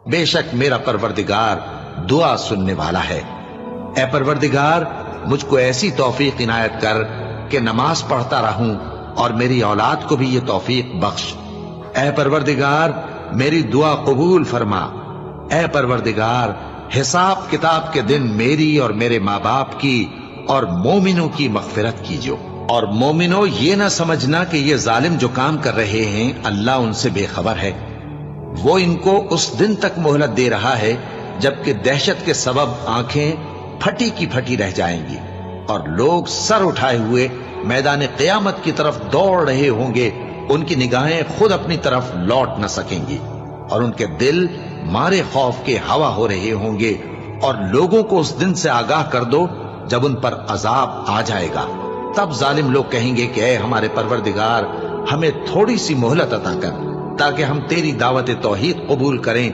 बेशक मेरा परवरदिगार दुआ सुनने वाला है। ए परवरदिगार, मुझको ऐसी तौफीक इनायत कर कि नमाज पढ़ता रहूं और मेरी औलाद को भी ये तौफीक बख्श। ए परवरदिगार, मेरी दुआ कबूल फरमा। ए परवरदिगार, हिसाब किताब के दिन मेरी और मेरे माँ बाप की और मोमिनों की मगफिरत कीजिए। और मोमिनो, ये ना समझना कि ये जालिम जो काम कर रहे हैं अल्लाह उनसे बेखबर है। वो इनको उस दिन तक मोहलत दे रहा है जबकि दहशत के सबब आंखें फटी की फटी रह जाएंगी और लोग सर उठाए हुए मैदान क़यामत की तरफ दौड़ रहे होंगे। उनकी निगाहें खुद अपनी तरफ लौट न सकेंगी और उनके दिल मारे खौफ के हवा हो रहे होंगे। और लोगों को उस दिन से आगाह कर दो जब उन पर अजाब आ जाएगा। तब जालिम लोग कहेंगे कि ऐ हमारे परवरदिगार, हमें थोड़ी सी मोहलत अता कर ताकि हम तेरी दावत तौहीद कबूल करें